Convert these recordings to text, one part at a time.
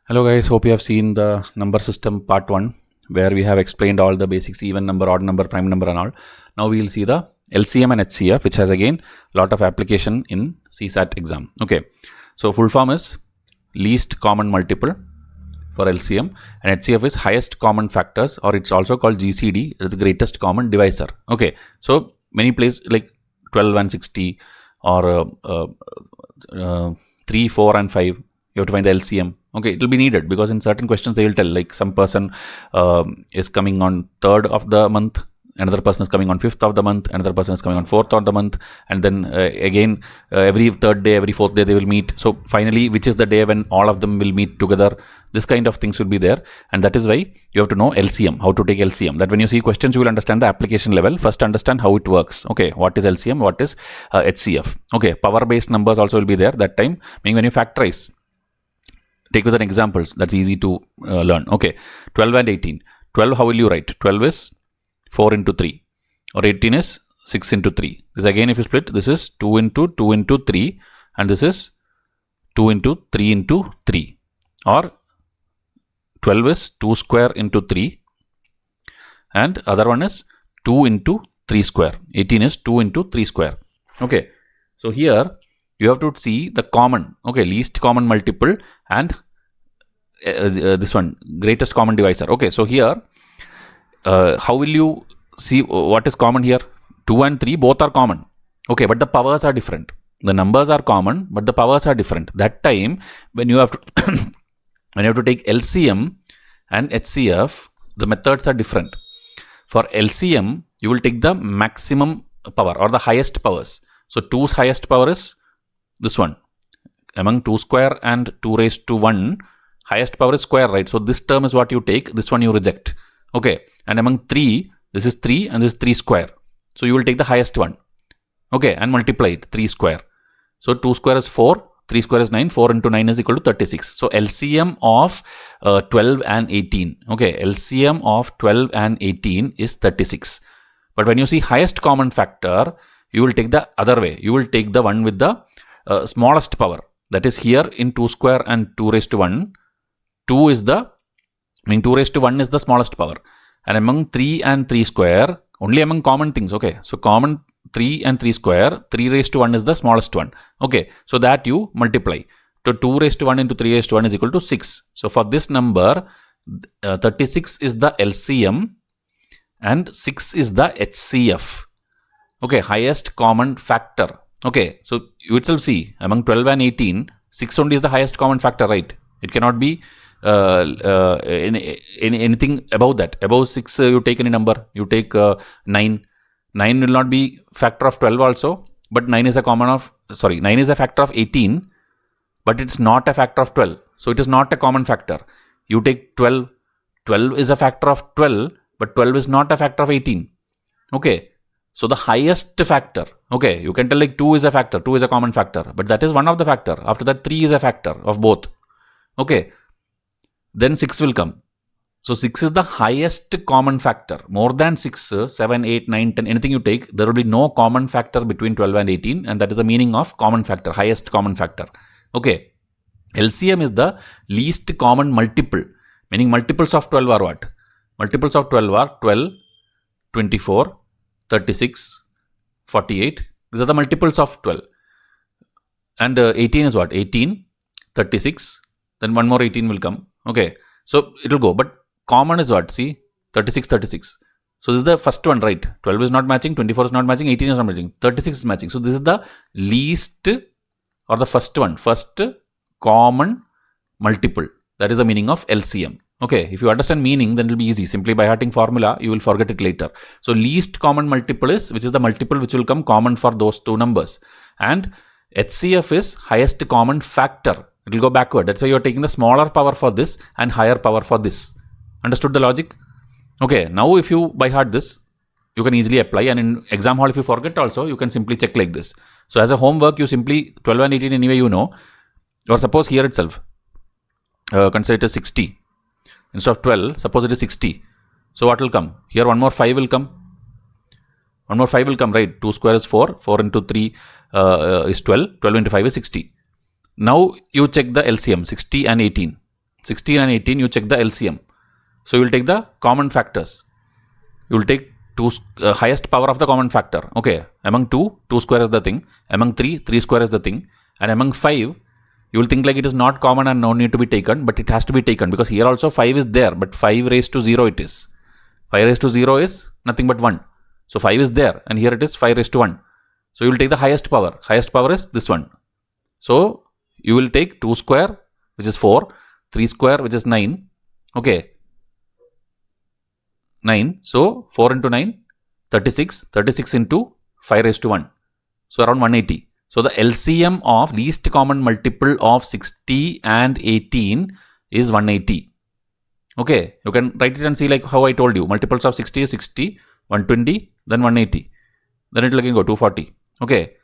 Hello guys, hope you have seen the number system part 1 where we have explained all the basics, even number, odd number, prime number and all. Now we will see the LCM and HCF, which has again lot of application in CSAT exam. Okay, so full form is least common multiple for LCM, and HCF is highest common factors, or it's also called GCD, it's greatest common divisor. Okay, so many places like 12 and 60 or 3, 4 and 5, you have to find the LCM. Okay, it will be needed because in certain questions they will tell, like some person is coming on 3rd of the month, another person is coming on 5th of the month, another person is coming on 4th of the month, and then again every 3rd day, every 4th day they will meet. So finally, which is the day when all of them will meet together? This kind of things will be there, and that is why you have to know LCM, how to take LCM. That when you see questions, you will understand the application level. First, understand how it works. Okay, what is LCM? What is HCF? Okay, power-based numbers also will be there that time. Meaning when you factorize. Take with an examples, that's easy to learn. Okay, 12 and 18. 12, how will you write? 12 is 4 into 3, or 18 is 6 into 3. This again, if you split, this is 2 into 2 into 3, and this is 2 into 3 into 3. Or 12 is 2 square into 3, and other one is 2 into 3 square. 18 is 2 into 3 square. Okay, so here you have to see the common, okay, least common multiple, and this one, greatest common divisor. Okay, so here how will you see what is common here? 2 and 3 both are common. Okay, but the powers are different. The numbers are common, but the powers are different. That time when you have to when you have to take LCM and HCF, the methods are different. For LCM, you will take the maximum power or the highest powers. So 2's highest power is this one. Among 2 square and 2 raised to 1, highest power is square, right? So this term is what you take, this one you reject. Okay, and among 3, this is 3 and this is 3 square. So you will take the highest one. Okay, and multiply it, 3 square. So 2 square is 4, 3 square is 9, 4 into 9 is equal to 36. So LCM of 12 and 18. Okay, LCM of 12 and 18 is 36. But when you see highest common factor, you will take the other way. You will take the one with the smallest power. That is here in 2 square and 2 raised to 1. 2 is the, 2 raised to 1 is the smallest power. And among 3 and 3 square, only among common things. Okay, so common 3 and 3 square, 3 raised to 1 is the smallest one. Okay, so that you multiply. So 2 raised to 1 into 3 raised to 1 is equal to 6. So for this number, 36 is the LCM and 6 is the HCF. Okay, highest common factor. Okay, so you itself see among 12 and 18, 6 only is the highest common factor, right? It cannot be anything above that. Above 6, you take any number. You take 9. 9 will not be factor of 12 also, but 9 is a common of, 9 is a factor of 18, but it's not a factor of 12. So it is not a common factor. You take 12. 12 is a factor of 12, but 12 is not a factor of 18. Okay. So the highest factor, okay, you can tell like 2 is a factor, 2 is a common factor, but that is one of the factor. After that, 3 is a factor of both. Okay, then 6 will come. So 6 is the highest common factor. More than 6, 7, 8, 9, 10, anything you take, there will be no common factor between 12 and 18, and that is the meaning of common factor, highest common factor. Okay, LCM is the least common multiple, meaning multiples of 12 are what? Multiples of 12 are 12, 24, 36, 48. These are the multiples of 12. And 18 is what? 18, 36. Then one more 18 will come. Okay. So it will go. But common is what? See? 36, 36. So this is the first one, right? 12 is not matching, 24 is not matching, 18 is not matching, 36 is matching. So this is the least or the first one. First common multiple. That is the meaning of LCM. Okay, if you understand meaning, then it will be easy. Simply by hearting formula, you will forget it later. So least common multiple is, which is the multiple which will come common for those two numbers. And HCF is highest common factor. It will go backward. That's why you are taking the smaller power for this and higher power for this. Understood the logic? Okay, now if you by heart this, you can easily apply. And in exam hall, if you forget also, you can simply check like this. So as a homework, you simply 12 and 18 anyway you know. Or suppose here itself, consider it as 60. Instead of 12, suppose it is 60. So what will come? Here one more 5 will come. One more 5 will come, right? 2 square is 4. 4 into 3 is 12. 12 into 5 is 60. Now you check the LCM, 60 and 18. 16 and 18, you check the LCM. So you will take the common factors. You will take highest power of the common factor. Okay, among 2, 2 square is the thing. Among 3, 3 square is the thing. And among 5, you will think like it is not common and no need to be taken, but it has to be taken because here also 5 is there, but 5 raised to 0 it is. 5 raised to 0 is nothing but 1. So 5 is there and here it is 5 raised to 1. So you will take the highest power. Highest power is this one. So you will take 2 square, which is 4, 3 square, which is 9. Okay. 9. So 4 into 9, 36. 36 into 5 raised to 1. So around 180. So the LCM of least common multiple of 60 and 18 is 180. Okay. You can write it and see like how I told you. Multiples of 60 is 60, 120, then 180. Then it will again go 240. Okay.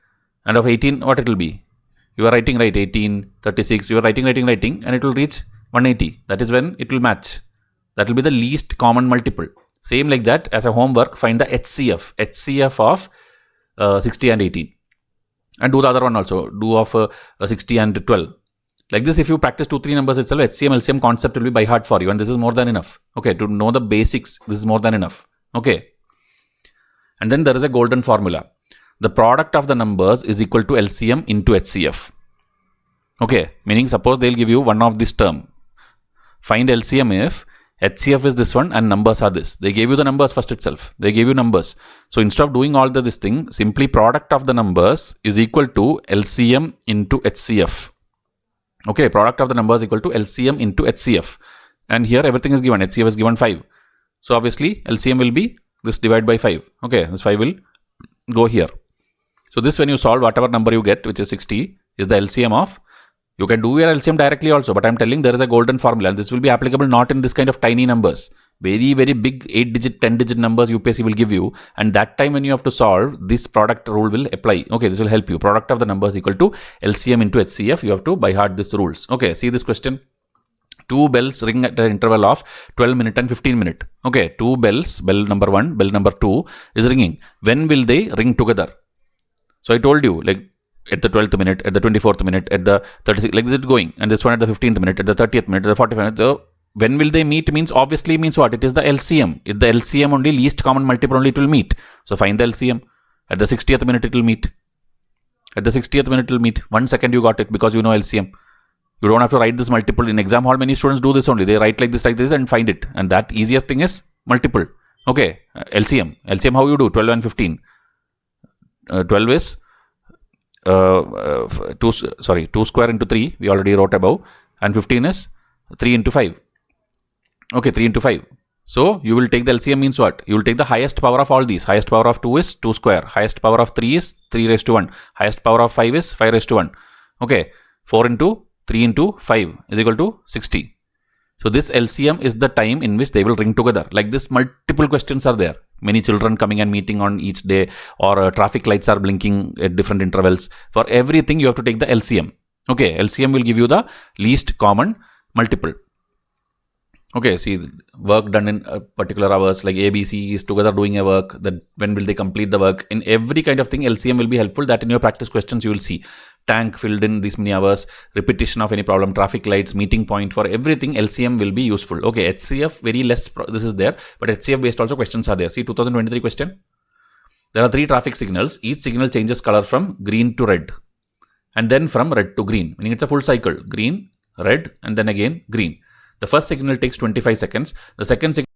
And of 18, what it will be? You are writing right 18, 36. You are writing and it will reach 180. That is when it will match. That will be the least common multiple. Same like that, as a homework, find the HCF of 60 and 18. And do the other one also, do of 60 and 12. Like this, if you practice 2-3 numbers itself, HCM, LCM concept will be by heart for you. And this is more than enough. Okay, to know the basics, this is more than enough. Okay. And then there is a golden formula. The product of the numbers is equal to LCM into HCF. Okay, meaning suppose they'll give you one of this term. Find LCM if HCF is this one and numbers are this. They gave you the numbers first itself. They gave you numbers. So instead of doing all this thing, simply product of the numbers is equal to LCM into HCF. Okay, product of the numbers equal to LCM into HCF. And here everything is given. HCF is given 5. So obviously LCM will be this divided by 5. Okay, this 5 will go here. So this when you solve whatever number you get, which is 60, is the LCM of. You can do your LCM directly also, but I'm telling there is a golden formula and this will be applicable not in this kind of tiny numbers. Very, very big 8-digit, 10-digit numbers UPSC will give you, and that time when you have to solve, this product rule will apply. Okay, this will help you. Product of the numbers equal to LCM into HCF. You have to by heart these rules. Okay, see this question. 2 bells ring at an interval of 12 minutes and 15 minutes. Okay, 2 bells, bell number 1, bell number 2 is ringing. When will they ring together? So I told you, like, at the 12th minute, at the 24th minute, at the 36th, like this is going, and this one at the 15th minute, at the 30th minute, at the 45th minute. So when will they meet means obviously means what? It is the LCM. If the LCM only, least common multiple only, it will meet. So find the LCM. At the 60th minute it will meet. At the 60th minute it will meet. 1 second you got it because you know LCM. You don't have to write this multiple. In exam hall, many students do this only. They write like this and find it. And that easiest thing is multiple. Okay, LCM. LCM how you do? 12 and 15. 12 is 2 square into 3, we already wrote above, and 15 is 3 into 5. Okay, 3 into 5. So you will take the LCM means what? You will take the highest power of all these. Highest power of 2 is 2 square. Highest power of 3 is 3 raised to 1. Highest power of 5 is 5 raised to 1. Okay, 4 into 3 into 5 is equal to 60. So this LCM is the time in which they will ring together. Like this, multiple questions are there. Many children coming and meeting on each day, or traffic lights are blinking at different intervals. For everything, you have to take the LCM. Okay, LCM will give you the least common multiple. Okay, see, work done in particular hours, like A, B, C is together doing a work. That when will they complete the work? In every kind of thing, LCM will be helpful. That in your practice questions, you will see. Tank filled in this many hours, repetition of any problem, traffic lights, meeting point, for everything, LCM will be useful. Okay, HCF, very less, this is there, but HCF based also questions are there. See, 2023 question. There are 3 traffic signals. Each signal changes color from green to red, and then from red to green, meaning it's a full cycle. Green, red, and then again green. The first signal takes 25 seconds. The second signal